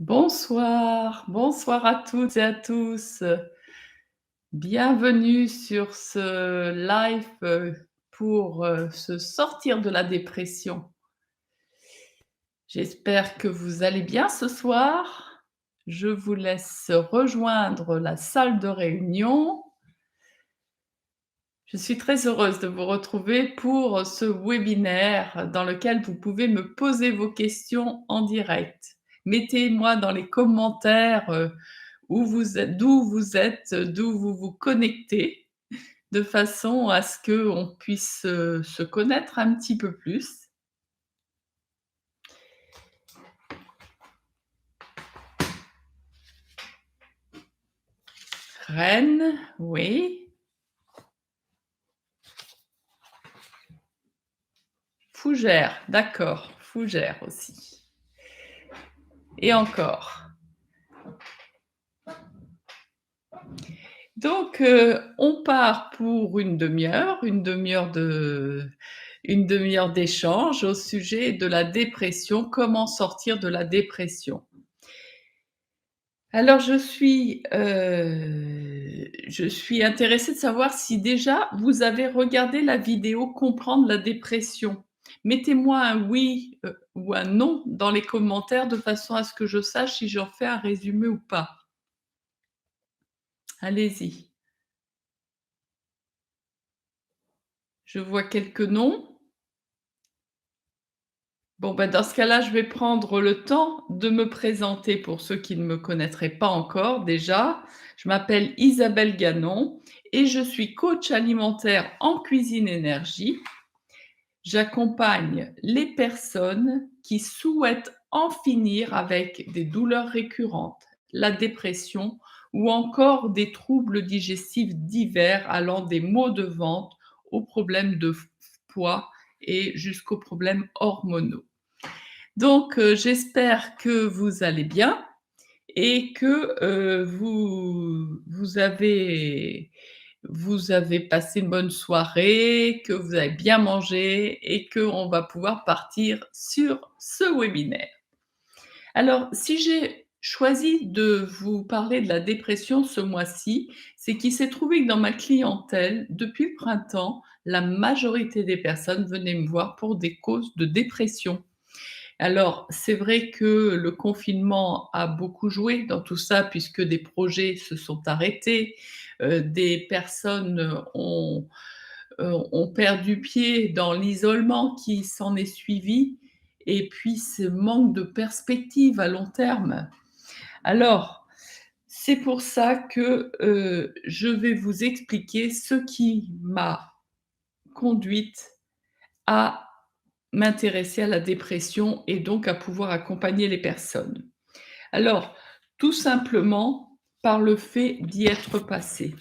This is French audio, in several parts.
Bonsoir, bonsoir à toutes et à tous. Bienvenue sur ce live, pour, se sortir de la dépression. J'espère que vous allez bien ce soir. Je vous laisse rejoindre la salle de réunion. Je suis très heureuse de vous retrouver pour ce webinaire dans lequel vous pouvez me poser vos questions en direct. Mettez-moi dans les commentaires, où vous êtes, d'où vous vous connectez, de façon à ce qu'on puisse, se connaître un petit peu plus. Rennes, oui. Fougères, d'accord, Fougères aussi. Et encore. Donc, on part pour une demi-heure d'échange au sujet de la dépression, comment sortir de la dépression. Alors je suis intéressée de savoir si déjà vous avez regardé la vidéo «Comprendre la dépression». Mettez-moi un oui, ou un non dans les commentaires de façon à ce que je sache si j'en fais un résumé ou pas. Allez-y. Je vois quelques noms. Bon, bah, dans ce cas-là, je vais prendre le temps de me présenter pour ceux qui ne me connaîtraient pas encore déjà. Je m'appelle Isabelle Ganon et je suis coach alimentaire en cuisine énergie. J'accompagne les personnes qui souhaitent en finir avec des douleurs récurrentes, la dépression ou encore des troubles digestifs divers allant des maux de ventre aux problèmes de poids et jusqu'aux problèmes hormonaux. Donc, j'espère que vous allez bien et que, vous avez passé une bonne soirée, que vous avez bien mangé et qu'on va pouvoir partir sur ce webinaire. Alors, si j'ai choisi de vous parler de la dépression ce mois-ci, c'est qu'il s'est trouvé que dans ma clientèle, depuis le printemps, la majorité des personnes venaient me voir pour des causes de dépression. Alors, c'est vrai que le confinement a beaucoup joué dans tout ça puisque des projets se sont arrêtés, des personnes ont perdu pied dans l'isolement qui s'en est suivi et puis ce manque de perspective à long terme. Alors, c'est pour ça que, je vais vous expliquer ce qui m'a conduite à m'intéresser à la dépression et donc à pouvoir accompagner les personnes. Alors, tout simplement par le fait d'y être passée.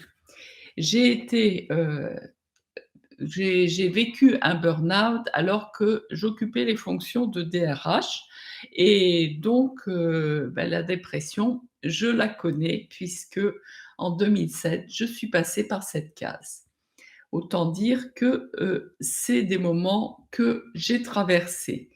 J'ai été, j'ai vécu un burn-out alors que j'occupais les fonctions de DRH et donc la dépression, je la connais puisque en 2007, je suis passée par cette case. Autant dire que, c'est des moments que j'ai traversés.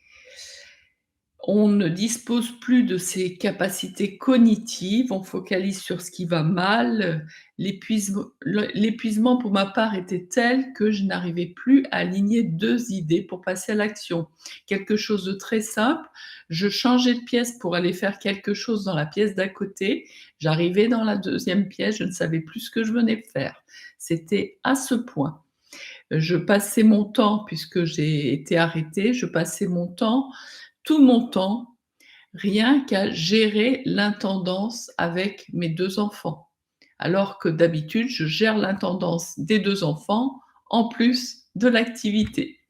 On ne dispose plus de ses capacités cognitives, on focalise sur ce qui va mal, l'épuisement pour ma part était tel que je n'arrivais plus à aligner 2 idées pour passer à l'action. Quelque chose de très simple, je changeais de pièce pour aller faire quelque chose dans la pièce d'à côté, j'arrivais dans la deuxième pièce, je ne savais plus ce que je venais faire. C'était à ce point. Je passais mon temps, puisque j'ai été arrêtée, je passais mon temps, tout mon temps, rien qu'à gérer l'intendance avec mes 2 enfants. Alors que d'habitude, je gère l'intendance des 2 enfants, en plus de l'activité.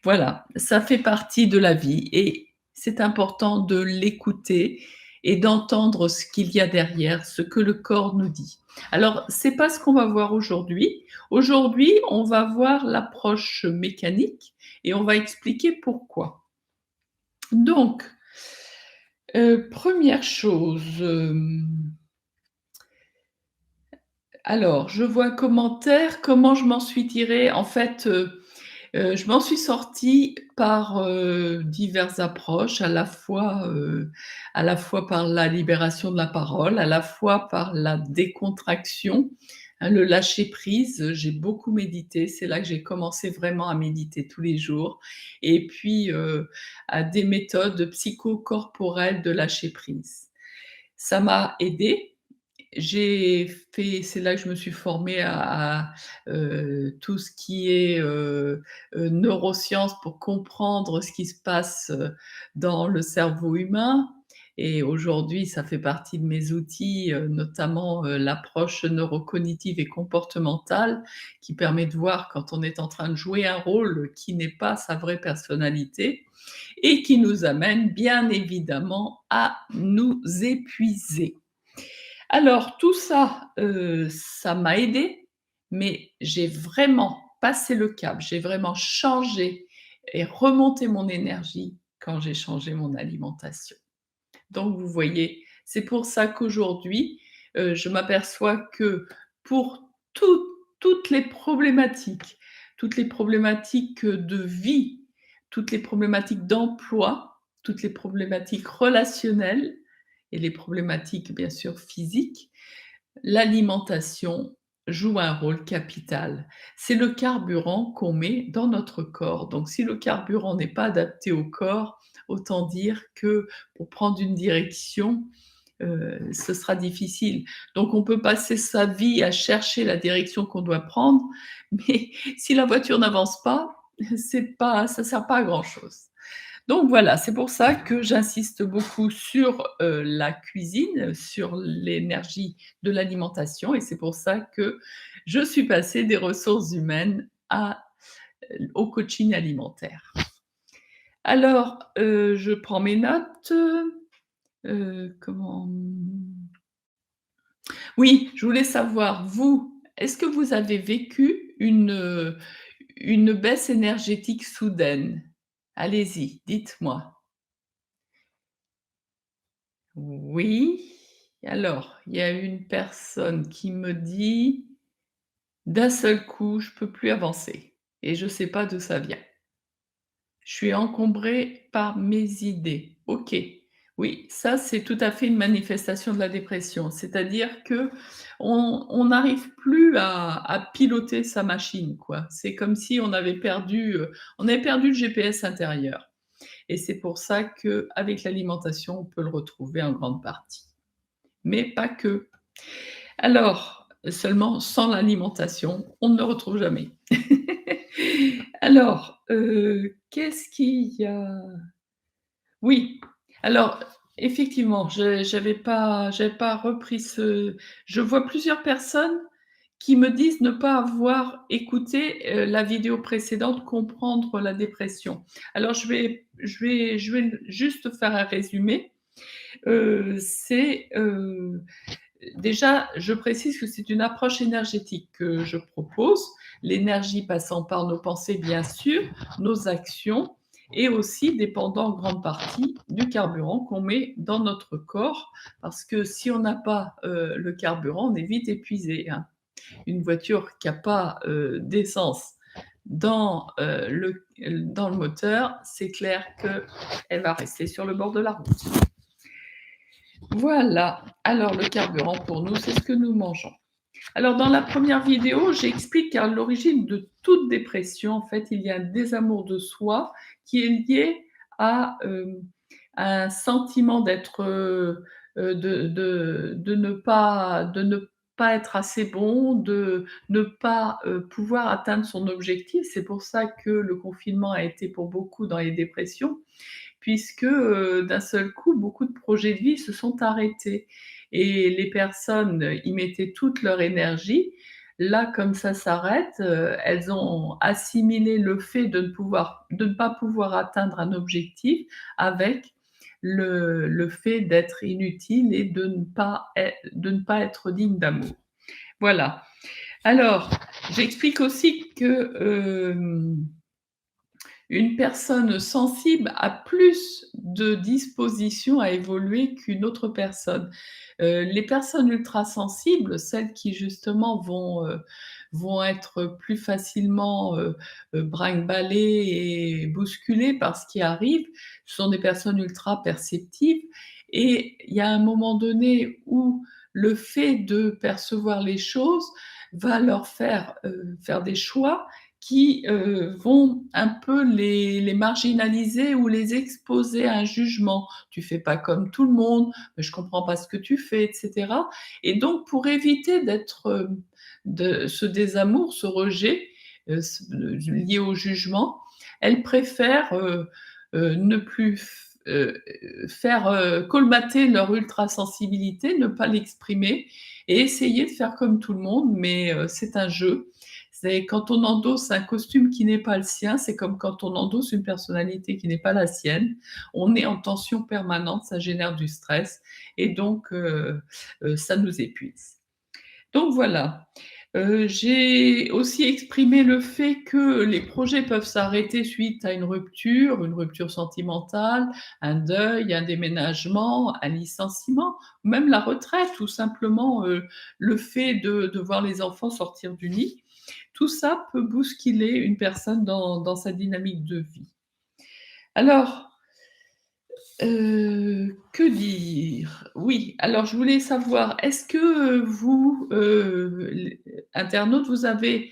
Voilà, ça fait partie de la vie et c'est important de l'écouter et d'entendre ce qu'il y a derrière, ce que le corps nous dit. Alors, c'est pas ce qu'on va voir aujourd'hui. Aujourd'hui, on va voir l'approche mécanique et on va expliquer pourquoi. Donc, 1re chose, alors je vois un commentaire: «Comment je m'en suis tirée?» En fait, Je m'en suis sortie par, diverses approches, à la fois par la libération de la parole, à la fois par la décontraction, hein, le lâcher prise. J'ai beaucoup médité, c'est là que j'ai commencé vraiment à méditer tous les jours et puis, à des méthodes psychocorporelles de lâcher prise. Ça m'a aidée. C'est là que je me suis formée à tout ce qui est, neurosciences pour comprendre ce qui se passe, dans le cerveau humain et aujourd'hui, ça fait partie de mes outils, notamment, l'approche neurocognitive et comportementale qui permet de voir quand on est en train de jouer un rôle qui n'est pas sa vraie personnalité et qui nous amène bien évidemment à nous épuiser. Alors tout ça, ça m'a aidée, mais j'ai vraiment passé le cap, j'ai vraiment changé et remonté mon énergie quand j'ai changé mon alimentation. Donc vous voyez, c'est pour ça qu'aujourd'hui, je m'aperçois que pour toutes les problématiques de vie, toutes les problématiques d'emploi, toutes les problématiques relationnelles et les problématiques bien sûr physiques, l'alimentation joue un rôle capital. C'est le carburant qu'on met dans notre corps. Donc si le carburant n'est pas adapté au corps, autant dire que pour prendre une direction, ce sera difficile. Donc on peut passer sa vie à chercher la direction qu'on doit prendre, mais si la voiture n'avance pas, ça sert pas à grand chose. Donc voilà, c'est pour ça que j'insiste beaucoup sur, la cuisine, sur l'énergie de l'alimentation et c'est pour ça que je suis passée des ressources humaines au coaching alimentaire. Alors, je prends mes notes, comment oui, je voulais savoir, vous, est-ce que vous avez vécu une baisse énergétique soudaine? Allez-y, dites-moi. Oui. Alors, il y a une personne qui me dit: «D'un seul coup, je peux plus avancer et je sais pas d'où ça vient. Je suis encombrée par mes idées». OK. Oui, ça, c'est tout à fait une manifestation de la dépression. C'est-à-dire qu'on n'arrive plus à piloter sa machine, quoi. C'est comme si on avait perdu le GPS intérieur et c'est pour ça qu'avec l'alimentation, on peut le retrouver en grande partie. Mais pas que. Alors, seulement sans l'alimentation, on ne le retrouve jamais. Alors, qu'est-ce qu'il y a? Oui, alors effectivement, j'avais pas repris ce je vois plusieurs personnes qui me disent ne pas avoir écouté, la vidéo précédente «Comprendre la dépression». Alors je vais juste faire un résumé. C'est, déjà, je précise que c'est une approche énergétique que je propose, l'énergie passant par nos pensées bien sûr, nos actions et aussi dépendant en grande partie du carburant qu'on met dans notre corps parce que si on n'a pas, le carburant, on est vite épuisé, hein. Une voiture qui a pas, d'essence dans le moteur, c'est clair qu'elle va rester sur le bord de la route. Voilà, alors le carburant pour nous, c'est ce que nous mangeons. Alors dans la première vidéo, j'explique qu'à l'origine de toute dépression, en fait, il y a un désamour de soi qui est lié à un sentiment d'être, de ne pas être assez bon, de ne pas, pouvoir atteindre son objectif. C'est pour ça que le confinement a été pour beaucoup dans les dépressions puisque, d'un seul coup, beaucoup de projets de vie se sont arrêtés et les personnes y mettaient toute leur énergie. Là, comme ça s'arrête, elles ont assimilé le fait de ne pas pouvoir atteindre un objectif avec le fait d'être inutile et de ne pas être digne d'amour. Voilà. Alors, j'explique aussi que, une personne sensible a plus de disposition à évoluer qu'une autre personne. Les personnes ultrasensibles, celles qui justement vont être plus facilement, brinque-ballées et bousculées par ce qui arrive. Ce sont des personnes ultra perceptives et il y a un moment donné où le fait de percevoir les choses va leur faire des choix qui, vont un peu les marginaliser ou les exposer à un jugement. «Tu fais pas comme tout le monde, je comprends pas ce que tu fais» et cetera et donc pour éviter de ce désamour, ce rejet, lié au jugement, elles préfèrent, ne plus faire, colmater leur ultrasensibilité, ne pas l'exprimer et essayer de faire comme tout le monde, mais c'est un jeu. C'est quand on endosse un costume qui n'est pas le sien, c'est comme quand on endosse une personnalité qui n'est pas la sienne. On est en tension permanente, ça génère du stress et donc ça nous épuise. Donc voilà. J'ai aussi exprimé le fait que les projets peuvent s'arrêter suite à une rupture sentimentale, un deuil, un déménagement, un licenciement, ou même la retraite ou simplement, le fait de voir les enfants sortir du nid. Tout ça peut bousculer une personne dans sa dynamique de vie. Alors, que dire? Oui, alors je voulais savoir, est-ce que, vous, les internautes, vous avez,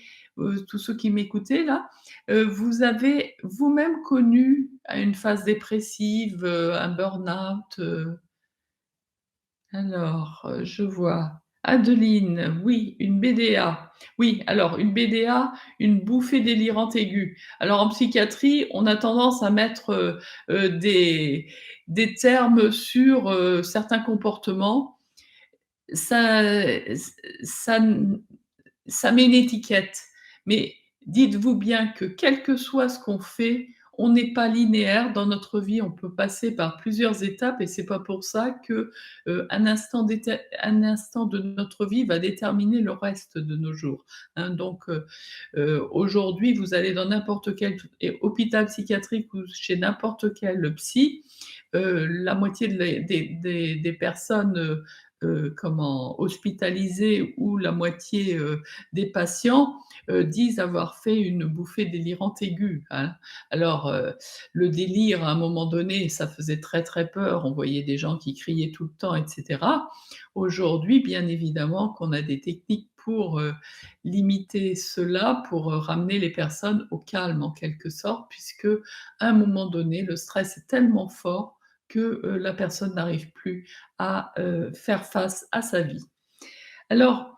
tous ceux qui m'écoutaient là, vous avez vous-même connu une phase dépressive, un burn-out, alors, je vois. Adeline, oui, une BDA. Oui, alors une BDA, une bouffée délirante aiguë. Alors en psychiatrie, on a tendance à mettre, des termes sur, certains comportements. Ça, ça ça met une étiquette. Mais dites-vous bien que quel que soit ce qu'on fait, on n'est pas linéaire dans notre vie, on peut passer par plusieurs étapes et c'est pas pour ça que, un instant de notre vie va déterminer le reste de nos jours, hein. Donc, aujourd'hui, vous allez dans n'importe quel hôpital psychiatrique ou chez n'importe quel psy, la moitié de les des personnes, hospitalisées ou la moitié, des patients, disent avoir fait une bouffée délirante aiguë, hein. Alors, le délire, à un moment donné, ça faisait très, très peur. On voyait des gens qui criaient tout le temps et cetera. Aujourd'hui, bien évidemment qu'on a des techniques pour, limiter cela, pour, ramener les personnes au calme en quelque sorte, puisque à un moment donné, le stress est tellement fort que, la personne n'arrive plus à, faire face à sa vie. Alors,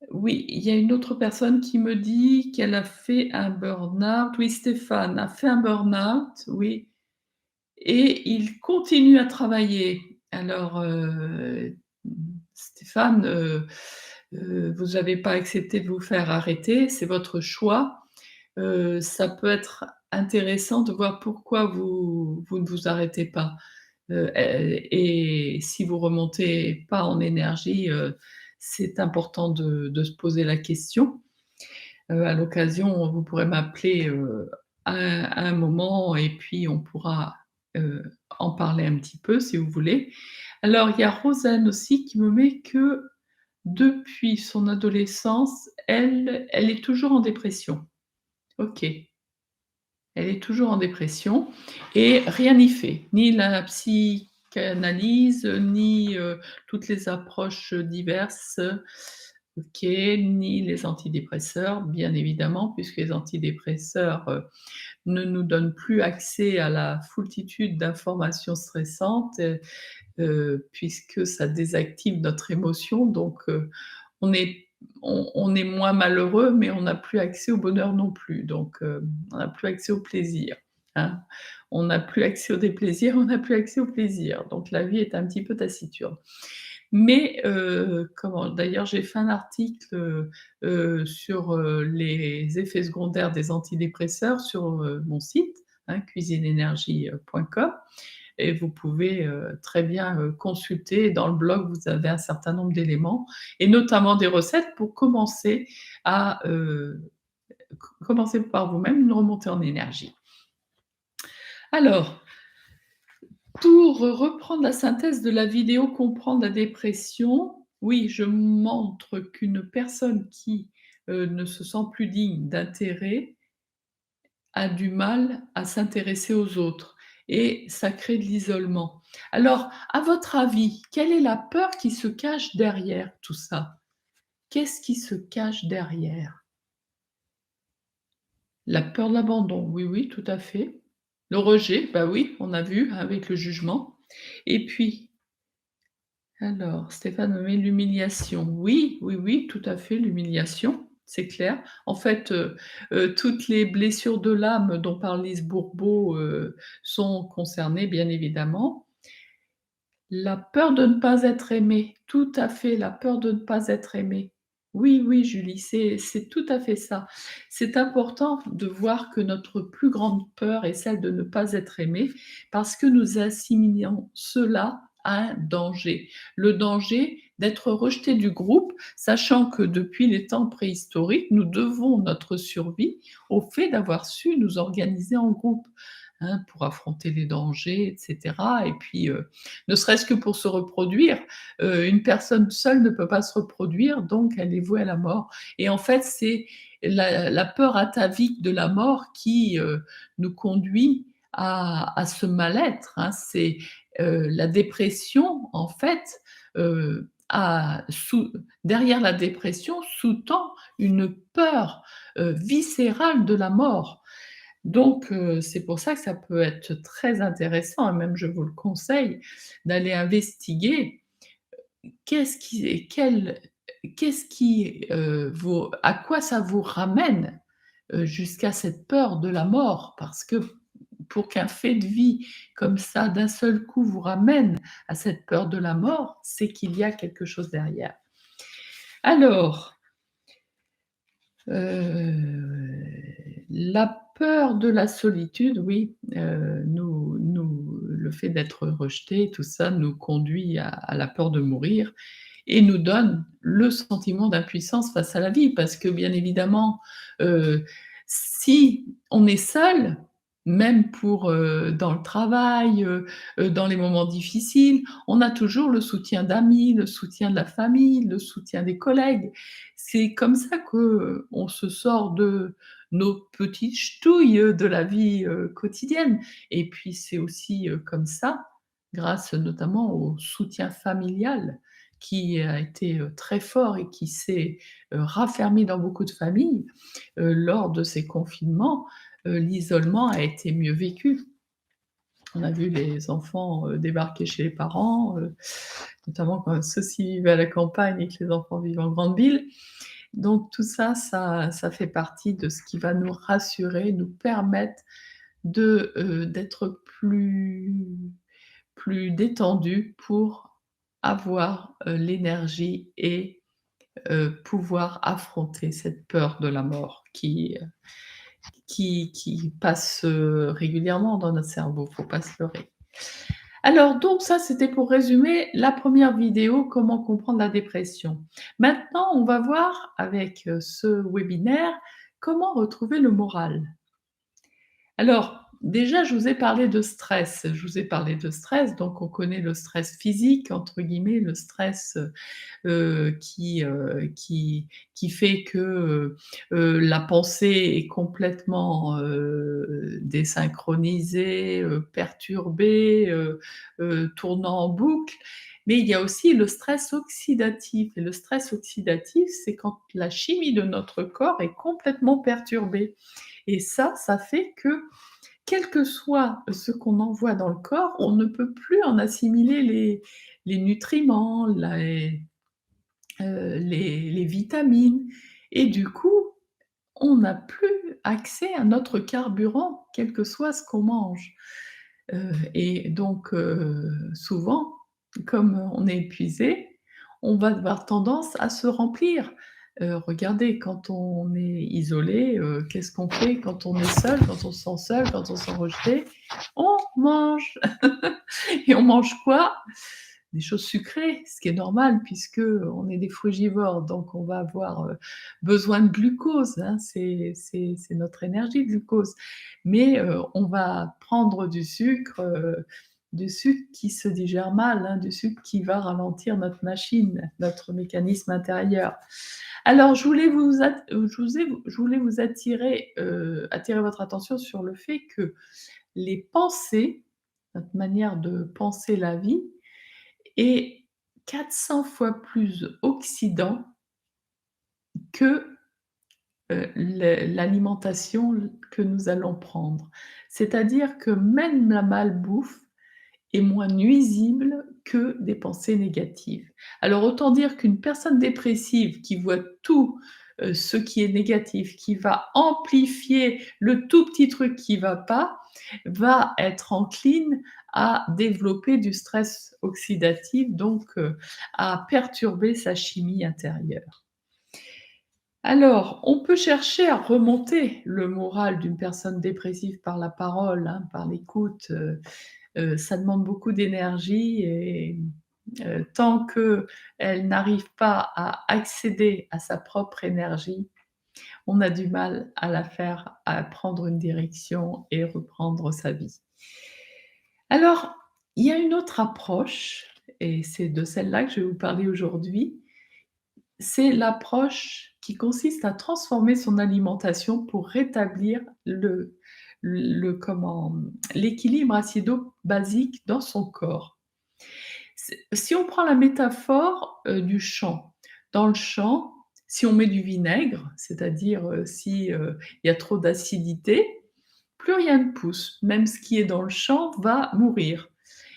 oui, il y a une autre personne qui me dit qu'elle a fait un burn-out. Oui, Stéphane a fait un burn-out, oui, et il continue à travailler. Alors, Stéphane, vous n'avez pas accepté de vous faire arrêter, c'est votre choix. Ça peut être intéressant de voir pourquoi vous ne vous arrêtez pas. Et si vous remontez pas en énergie, c'est important de se poser la question. À l'occasion, vous pourrez m'appeler, à un moment et puis on pourra, heu, en parler un petit peu si vous voulez. Alors il y a Rosanne aussi qui me met que depuis son adolescence, elle est toujours en dépression. OK. Elle est toujours en dépression et rien n'y fait. Ni la psychanalyse, ni, toutes les approches diverses, OK, ni les antidépresseurs, bien évidemment, puisque les antidépresseurs, ne nous donnent plus accès à la foultitude d'informations stressantes, puisque ça désactive notre émotion donc on est on est moins malheureux, mais on n'a plus accès au bonheur non plus, donc on n'a plus accès au plaisir, hein. On n'a plus accès au déplaisir, on n'a plus accès au plaisir, donc la vie est un petit peu taciturne. Mais comment d'ailleurs, j'ai fait un article, sur, les effets secondaires des antidépresseurs sur, mon site, hein, cuisineenergie.com et vous pouvez, très bien, consulter. Dans le blog, vous avez un certain nombre d'éléments et notamment des recettes pour commencer à, commencer par vous-même une remontée en énergie. Alors, pour reprendre la synthèse de la vidéo «Comprendre la dépression», oui, je montre qu'une personne qui, ne se sent plus digne d'intérêt, a du mal à s'intéresser aux autres et ça crée de l'isolement. Alors, à votre avis, quelle est la peur qui se cache derrière tout ça? Qu'est-ce qui se cache derrière? La peur de l'abandon, oui, oui, tout à fait. Le rejet, bah oui, on a vu avec le jugement. Et puis, alors, Stéphane me met l'humiliation. Oui, oui, oui, tout à fait, l'humiliation, c'est clair. En fait, toutes les blessures de l'âme dont parle Lise Bourbeau, sont concernées, bien évidemment. La peur de ne pas être aimé, tout à fait, la peur de ne pas être aimé. Oui, oui, Julie, c'est tout à fait ça. C'est important de voir que notre plus grande peur est celle de ne pas être aimé, parce que nous assimilons cela à un danger. Le danger d'être rejeté du groupe, sachant que depuis les temps préhistoriques, nous devons notre survie au fait d'avoir su nous organiser en groupe, hein, pour affronter les dangers et cetera et puis, ne serait-ce que pour se reproduire. Une personne seule ne peut pas se reproduire, donc elle est vouée à la mort et en fait, c'est la peur atavique de la mort qui, nous conduit à ce mal-être, hein. C'est, la dépression, en fait, a sous derrière la dépression sous-tend une peur, viscérale de la mort. Donc c'est pour ça que ça peut être très intéressant et même je vous le conseille d'aller investiguer qu'est-ce qui quel qu'est-ce qui, vous à quoi ça vous ramène, jusqu'à cette peur de la mort? Parce que pour qu'un fait de vie comme ça, d'un seul coup, vous ramène à cette peur de la mort, c'est qu'il y a quelque chose derrière. Alors, la peur de la solitude, oui, le fait d'être rejeté, tout ça nous conduit à la peur de mourir et nous donne le sentiment d'impuissance face à la vie. Parce que bien évidemment, si on est seul, même pour, dans le travail, dans les moments difficiles, on a toujours le soutien d'amis, le soutien de la famille, le soutien des collègues. C'est comme ça qu'on se sort de nos petites ch'touilles, de la vie, quotidienne et puis c'est aussi, comme ça, grâce notamment au soutien familial qui a été, très fort et qui s'est, raffermi dans beaucoup de familles, lors de ces confinements, l'isolement a été mieux vécu. On a vu les enfants, débarquer chez les parents, notamment quand ceux-ci vivaient à la campagne et que les enfants vivent en grande ville. Donc tout ça, ça fait partie de ce qui va nous rassurer, nous permettre d'être plus détendus pour avoir, l'énergie et pouvoir affronter cette peur de la mort qui passe, régulièrement dans notre cerveau, faut pas se leurrer. Alors donc ça, c'était pour résumer la première vidéo, comment comprendre la dépression. Maintenant, on va voir avec, ce webinaire, comment retrouver le moral. Alors, déjà, je vous ai parlé de stress. Je vous ai parlé de stress, donc on connaît le «stress physique» entre guillemets, le stress, qui fait que, la pensée est complètement, désynchronisée, perturbée, tournant en boucle. Mais il y a aussi le stress oxydatif et le stress oxydatif, c'est quand la chimie de notre corps est complètement perturbée et ça fait que, quel que soit ce qu'on envoie dans le corps, on ne peut plus en assimiler les nutriments, les vitamines et du coup, on n'a plus accès à notre carburant, quel que soit ce qu'on mange. Et donc souvent, comme on est épuisé, on va avoir tendance à se remplir. Regardez, quand on est isolé, qu'est-ce qu'on fait quand on est seul, quand on se sent seul, quand on se sent rejeté? On mange! Et on mange quoi? Des choses sucrées, ce qui est normal puisqu'on est des frugivores, donc on va avoir, besoin de glucose, hein, c'est notre énergie, le glucose. Mais, on va prendre du sucre, du sucre qui se digère mal, hein, du sucre qui va ralentir notre machine, notre mécanisme intérieur. Alors je voulais vous attirer votre attention sur le fait que les pensées, notre manière de penser la vie est 400 fois plus oxydant que, l'alimentation que nous allons prendre. C'est-à-dire que même la malbouffe est moins nuisible que des pensées négatives. Alors autant dire qu'une personne dépressive qui voit tout, ce qui est négatif, qui va amplifier le tout petit truc qui va être encline à développer du stress oxydatif, donc à perturber sa chimie intérieure. Alors, on peut chercher à remonter le moral d'une personne dépressive par la parole, hein, par l'écoute, ça demande beaucoup d'énergie et tant qu'elle n'arrive pas à accéder à sa propre énergie, on a du mal à la faire à prendre une direction et reprendre sa vie. Alors, il y a une autre approche et c'est de celle-là que je vais vous parler aujourd'hui. C'est l'approche qui consiste à transformer son alimentation pour rétablir l'équilibre acido-basique dans son corps. Si on prend la métaphore, du champ, dans le champ, si on met du vinaigre, c'est-à-dire, si, il y a trop d'acidité, plus rien ne pousse, même ce qui est dans le champ va mourir.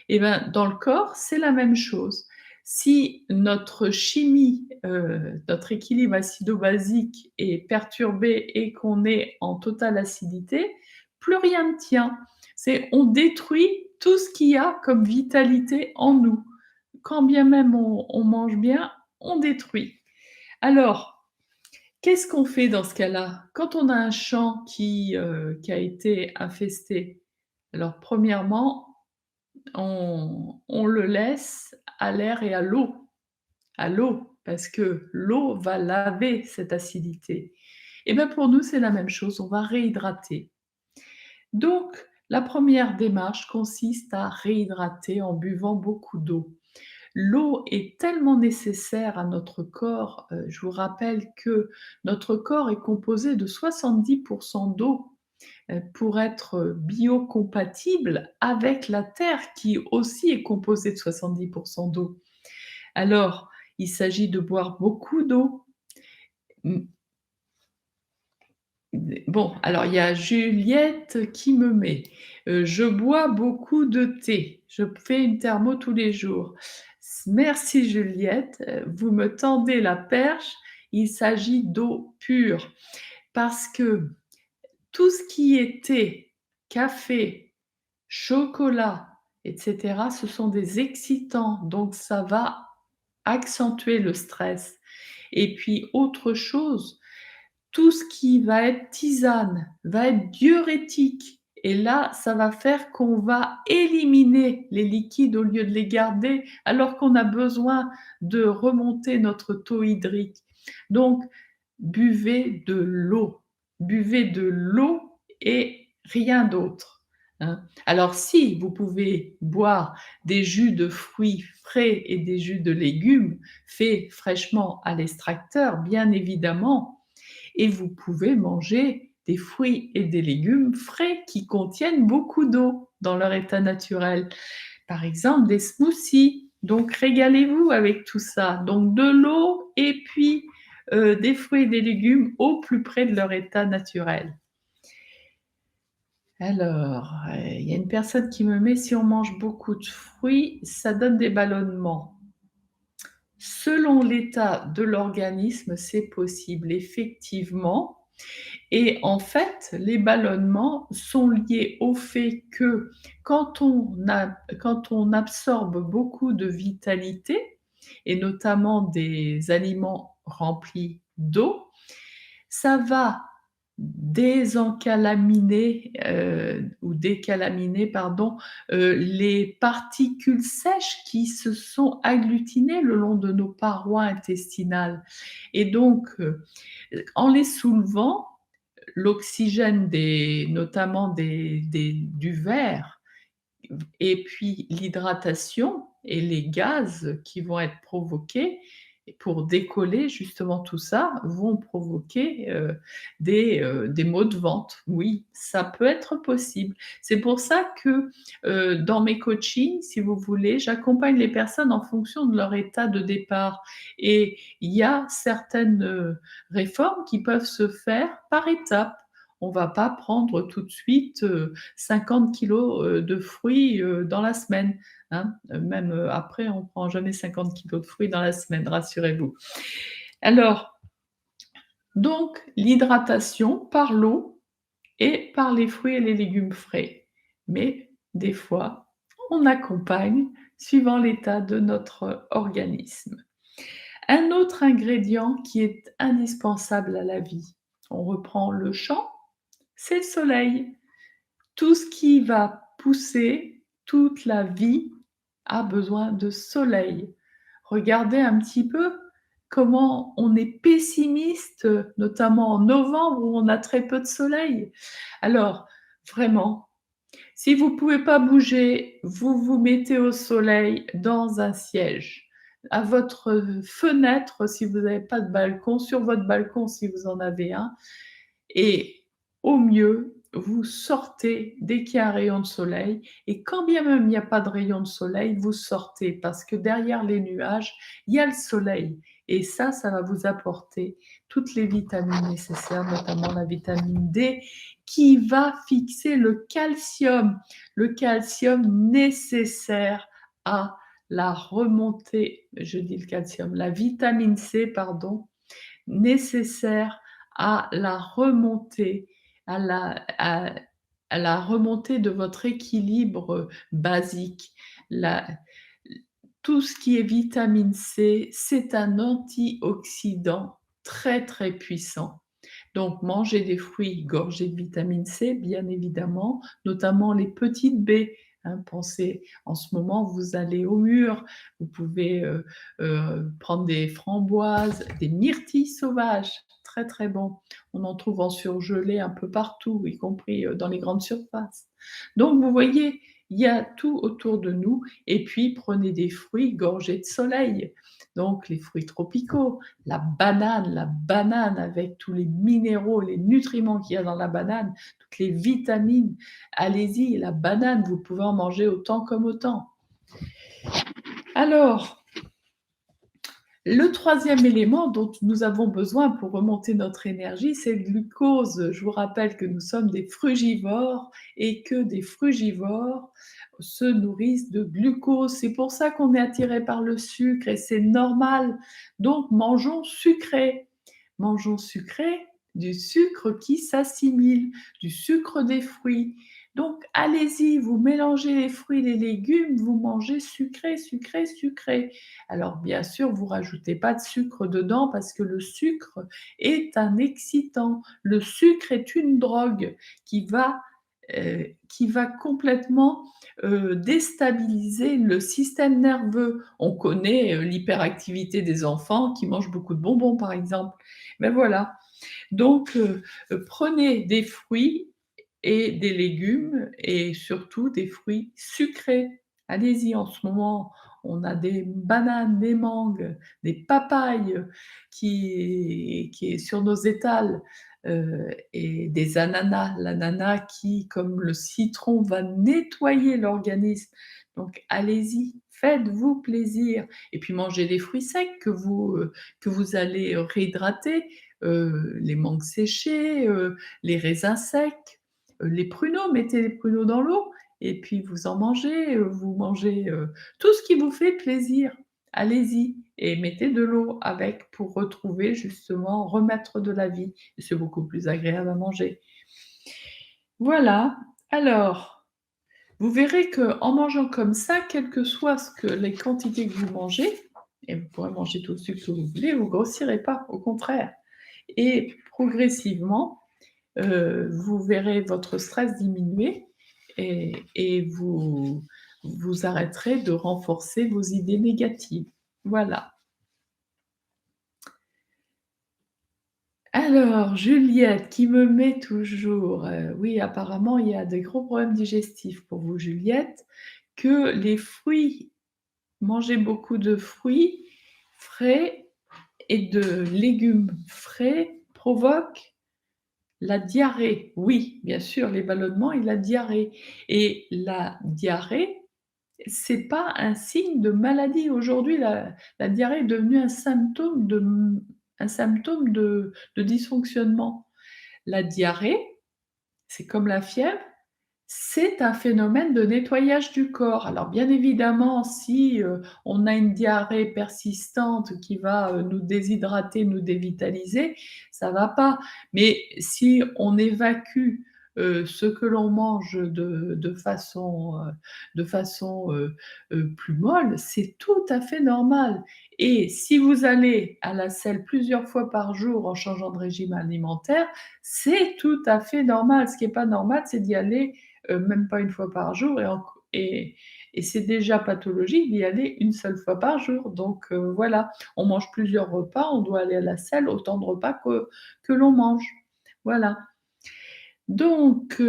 Et ben, dans le corps, c'est la même chose. Si notre chimie, notre équilibre acido-basique est perturbé et qu'on est en totale acidité, plus rien ne tient. On détruit tout ce qu'il y a comme vitalité en nous. Quand bien même on mange bien, on détruit. Alors, qu'est-ce qu'on fait dans ce cas-là? Quand on a un champ qui a été infesté, alors premièrement, on le laisse à l'air et à l'eau, parce que l'eau va laver cette acidité. Et ben pour nous, c'est la même chose, on va réhydrater. Donc, la première démarche consiste à réhydrater en buvant beaucoup d'eau. L'eau est tellement nécessaire à notre corps, je vous rappelle que notre corps est composé de 70 d'eau, pour être biocompatible avec la Terre qui aussi est composée de 70 d'eau. Alors, il s'agit de boire beaucoup d'eau. Mmh, bon, alors il y a Juliette qui me met: «Je bois beaucoup de thé. Je fais une thermo tous les jours». Merci Juliette, vous me tendez la perche, il s'agit d'eau pure parce que tout ce qui est thé, café, chocolat et cetera, ce sont des excitants, donc ça va accentuer le stress. Et puis autre chose, tout ce qui va être tisane va être diurétique et là, ça va faire qu'on va éliminer les liquides au lieu de les garder, alors qu'on a besoin de remonter notre taux hydrique. Donc buvez de l'eau et rien d'autre, hein. Alors si vous pouvez boire des jus de fruits frais et des jus de légumes faits fraîchement à l'extracteur, bien évidemment, et vous pouvez manger des fruits et des légumes frais qui contiennent beaucoup d'eau dans leur état naturel. Par exemple, des smoothies. Donc régalez-vous avec tout ça. Donc de l'eau et puis, des fruits et des légumes au plus près de leur état naturel. Alors, il y a une personne qui me met: «Si on mange beaucoup de fruits, ça donne des ballonnements». Selon l'état de l'organisme, c'est possible effectivement. Et en fait, les ballonnements sont liés au fait que quand on absorbe beaucoup de vitalité et notamment des aliments remplis d'eau, ça va désencalaminer, ou décalaminer pardon, les particules sèches qui se sont agglutinées le long de nos parois intestinales et donc, en les soulevant, l'oxygène du verre et puis l'hydratation et les gaz qui vont être provoqués pour décoller justement tout ça, vont provoquer, des maux de ventre. Oui, ça peut être possible. C'est pour ça que, dans mes coachings, si vous voulez, j'accompagne les personnes en fonction de leur état de départ et il y a certaines, réformes qui peuvent se faire par étapes. On va pas prendre tout de suite, 50 kilogrammes, de fruits, dans la semaine, hein. Même, après on prend jamais 50 kilogrammes de fruits dans la semaine, rassurez-vous. Alors, donc l'hydratation par l'eau et par les fruits et les légumes frais. Mais des fois, on accompagne suivant l'état de notre organisme. Un autre ingrédient qui est indispensable à la vie, on reprend le champ, c'est le soleil. Tout ce qui va pousser, toute la vie a besoin de soleil. Regardez un petit peu comment on est pessimiste, notamment en novembre où on a très peu de soleil. Alors, vraiment, si vous ne pouvez pas bouger, vous vous mettez au soleil dans un siège. À votre fenêtre, si vous n'avez pas de balcon, sur votre balcon si vous en avez un, et au mieux, vous sortez dès qu'il y a un rayon de soleil et quand bien même il n'y a pas de rayon de soleil, vous sortez parce que derrière les nuages, il y a le soleil et ça va vous apporter toutes les vitamines nécessaires, notamment la vitamine D qui va fixer le calcium nécessaire à la remontée, je dis le calcium, la vitamine C, pardon, nécessaire à la remontée, à la à à la remontée de votre équilibre, basique. La Tout ce qui est vitamine C, c'est un antioxydant très, très puissant. Donc manger des fruits gorgés de vitamine C, bien évidemment, notamment les petites baies, hein. Pensez, en ce moment, vous allez au mur, vous pouvez, prendre des framboises, des myrtilles sauvages, très, très bon. On en trouve en surgelé un peu partout, y compris, dans les grandes surfaces. Donc vous voyez, il y a tout autour de nous et puis prenez des fruits gorgés de soleil, donc les fruits tropicaux, la banane avec tous les minéraux, les nutriments qu'il y a dans la banane, toutes les vitamines. Allez-y, la banane, vous pouvez en manger autant comme autant. Alors, le troisième élément dont nous avons besoin pour remonter notre énergie, c'est le glucose. Je vous rappelle que nous sommes des frugivores et que des frugivores se nourrissent de glucose. C'est pour ça qu'on est attiré par le sucre et c'est normal. Donc mangeons sucré. Mangeons sucré, du sucre qui s'assimile, du sucre des fruits. Donc allez-y, vous mélangez les fruits, les légumes, vous mangez sucré, sucré, sucré. Alors bien sûr, vous rajoutez pas de sucre dedans parce que le sucre est un excitant. Le sucre est une drogue qui va complètement, déstabiliser le système nerveux. On connaît, l'hyperactivité des enfants qui mangent beaucoup de bonbons, par exemple. Ben voilà, donc prenez des fruits et des légumes et surtout des fruits sucrés. Allez-y, en ce moment, on a des bananes, des mangues, des papayes qui est sur nos étals, et des ananas. L'ananas qui, comme le citron, va nettoyer l'organisme. Donc allez-y, faites-vous plaisir et puis mangez des fruits secs que vous allez, réhydrater, les mangues séchées, les raisins secs, les pruneaux, mettez les pruneaux dans l'eau et puis vous mangez, tout ce qui vous fait plaisir. Allez-y et mettez de l'eau avec pour retrouver justement, remettre de la vie et c'est beaucoup plus agréable à manger. Voilà, alors vous verrez qu'en mangeant comme ça, quelles que soient les quantités que vous mangez, et vous pourrez manger tout le sucre que vous voulez, vous grossirez pas, au contraire. Et progressivement, vous verrez votre stress diminuer et vous arrêterez de renforcer vos idées négatives. Voilà. Alors Juliette qui me met toujours, oui apparemment il y a des gros problèmes digestifs pour vous Juliette, que les fruits manger beaucoup de fruits frais et de légumes frais provoque la diarrhée. Oui, bien sûr, les ballonnements et la diarrhée et la diarrhée, c'est pas un signe de maladie. Aujourd'hui, la diarrhée est devenue un symptôme de dysfonctionnement. La diarrhée, c'est comme la fièvre, c'est un phénomène de nettoyage du corps. Alors bien évidemment, si, on a une diarrhée persistante qui va, nous déshydrater, nous dévitaliser, ça va pas. Mais si on évacue, ce que l'on mange de façon plus molle, c'est tout à fait normal. Et si vous allez à la selle plusieurs fois par jour en changeant de régime alimentaire, c'est tout à fait normal. Ce qui est pas normal, c'est d'y aller même pas une fois par jour et c'est déjà pathologique d'y aller une seule fois par jour. Donc voilà, on mange plusieurs repas, on doit aller à la selle autant de repas que l'on mange. Voilà. Donc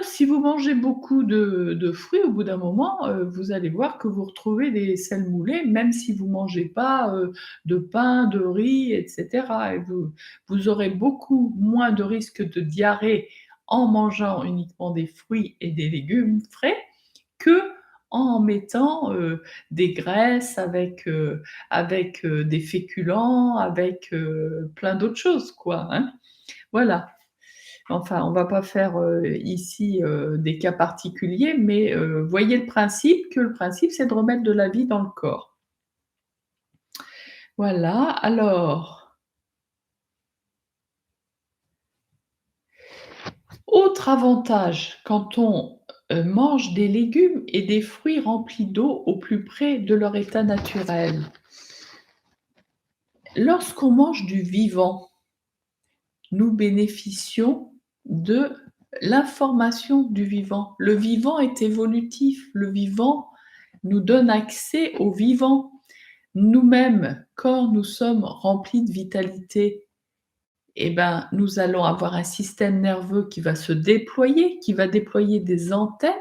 si vous mangez beaucoup de fruits, au bout d'un moment, vous allez voir que vous retrouvez des selles moulées, même si vous mangez pas, de pain, de riz et cetera et vous aurez beaucoup moins de risques de diarrhée en mangeant uniquement des fruits et des légumes frais qu'en mettant, des graisses avec des féculents, avec, plein d'autres choses quoi, hein. Voilà. Enfin, on va pas faire, ici, des cas particuliers, mais voyez le principe, que le principe, c'est de remettre de la vie dans le corps. Voilà, alors, autre avantage quand on, mange des légumes et des fruits remplis d'eau au plus près de leur état naturel. Lorsqu'on mange du vivant, nous bénéficions de l'information du vivant. Le vivant est évolutif, le vivant nous donne accès au vivant. Nous-mêmes, quand nous sommes remplis de vitalité, eh ben, nous allons avoir un système nerveux qui va se déployer, qui va déployer des antennes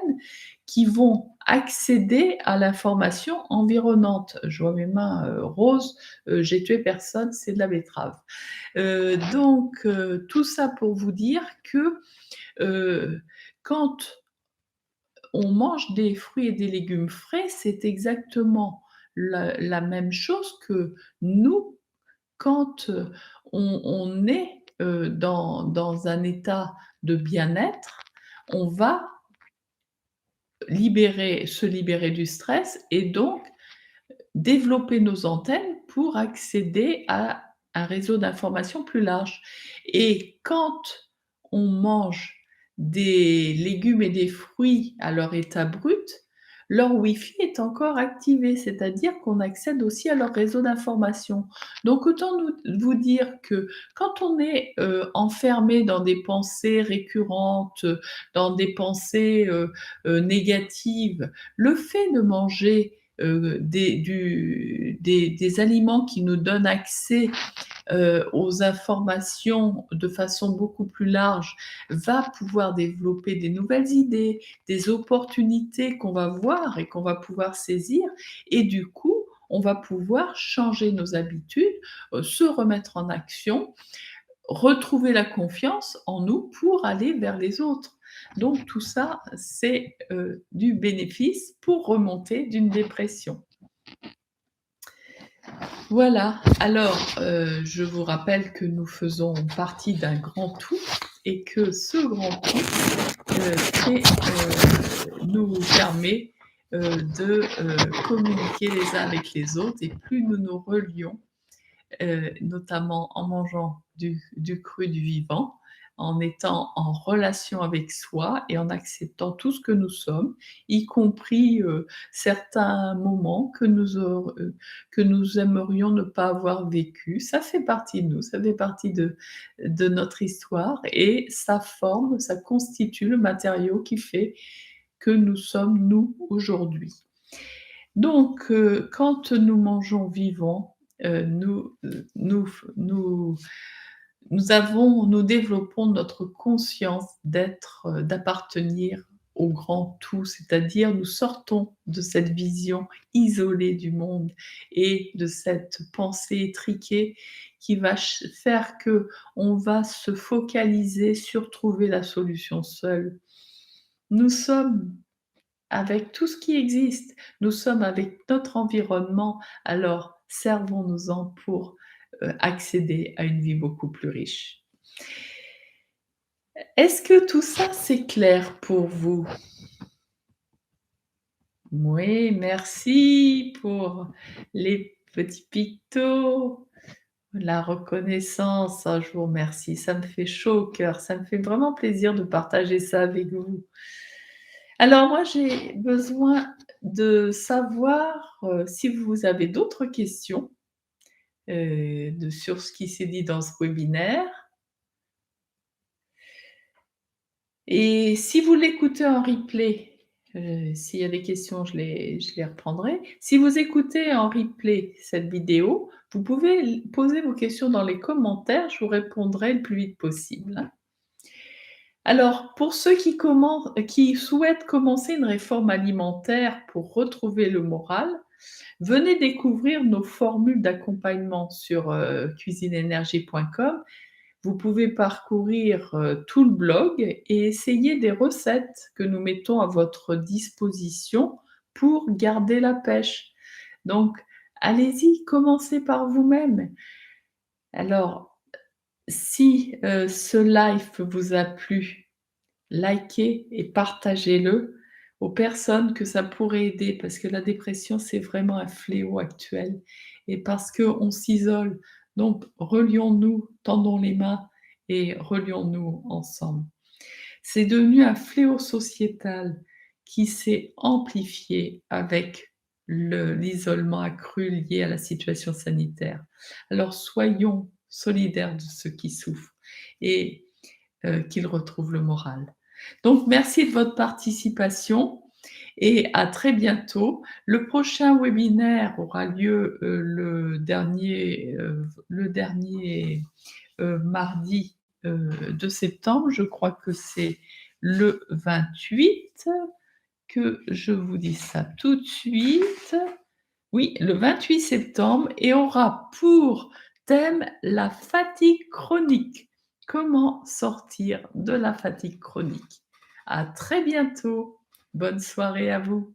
qui vont accéder à l'information environnante. Je vois mes mains, roses, j'ai tué personne, c'est de la betterave. Tout ça pour vous dire que, heu, quand on mange des fruits et des légumes frais, c'est exactement la même chose que nous, quand, on est, dans un état de bien-être, on va se libérer du stress et donc développer nos antennes pour accéder à un réseau d'information plus large et quand on mange des légumes et des fruits à leur état brut, leur Wi-Fi est encore activé, c'est-à-dire qu'on accède aussi à leur réseau d'information. Donc autant vous dire que quand on est, enfermé dans des pensées récurrentes, dans des pensées, négatives, le fait de manger des aliments qui nous donnent accès, aux informations de façon beaucoup plus large, va pouvoir développer des nouvelles idées, des opportunités qu'on va voir et qu'on va pouvoir saisir et du coup, on va pouvoir changer nos habitudes, se remettre en action, retrouver la confiance en nous pour aller vers les autres. Donc tout ça, c'est, du bénéfice pour remonter d'une dépression. Voilà, alors, je vous rappelle que nous faisons partie d'un grand tout et que ce grand tout, nous permet, de, communiquer les uns avec les autres et plus nous nous relions notamment en mangeant du cru, du vivant, en étant en relation avec soi et en acceptant tout ce que nous sommes, y compris, certains moments que nous aimerions ne pas avoir vécu. Ça fait partie de nous, ça fait partie de notre histoire et ça forme, ça constitue le matériau qui fait que nous sommes nous aujourd'hui. Donc, quand nous mangeons vivant, nous nous développons notre conscience d'être, d'appartenir au grand tout, c'est-à-dire nous sortons de cette vision isolée du monde et de cette pensée étriquée qui va faire que on va se focaliser sur trouver la solution seul. Nous sommes avec tout ce qui existe, nous sommes avec notre environnement, alors servons-nous-en pour, accéder à une vie beaucoup plus riche. Est-ce que tout ça, c'est clair pour vous? Oui, merci pour les petits pictos, la reconnaissance. Ah, je vous remercie, ça me fait chaud au cœur, ça me fait vraiment plaisir de partager ça avec vous. Alors moi, j'ai besoin de savoir, si vous avez d'autres questions, sur ce qui s'est dit dans ce webinaire. Et si vous l'écoutez en replay, s'il y a des questions, je les reprendrai. Si vous écoutez en replay cette vidéo, vous pouvez poser vos questions dans les commentaires, je vous répondrai le plus vite possible, hein. Alors, pour ceux qui souhaitent commencer une réforme alimentaire pour retrouver le moral, venez découvrir nos formules d'accompagnement sur, cuisineenergie.com. Vous pouvez parcourir, tout le blog et essayer des recettes que nous mettons à votre disposition pour garder la pêche. Donc allez-y, commencez par vous-même. Alors si, ce live vous a plu, likez et partagez-le aux personnes que ça pourrait aider parce que la dépression, c'est vraiment un fléau actuel et parce qu'on s'isole. Donc relions-nous, tendons les mains et relions-nous ensemble. C'est devenu un fléau sociétal qui s'est amplifié avec l'isolement accru lié à la situation sanitaire. Alors soyons solidaires de ceux qui souffrent et qu'ils retrouvent le moral. Donc merci de votre participation et à très bientôt. Le prochain webinaire aura lieu, le dernier mardi, de septembre. Je crois que c'est le 28, que je vous dis ça tout de suite. Oui, le 28 septembre et aura pour thème la fatigue chronique. Comment sortir de la fatigue chronique? À très bientôt. Bonne soirée à vous.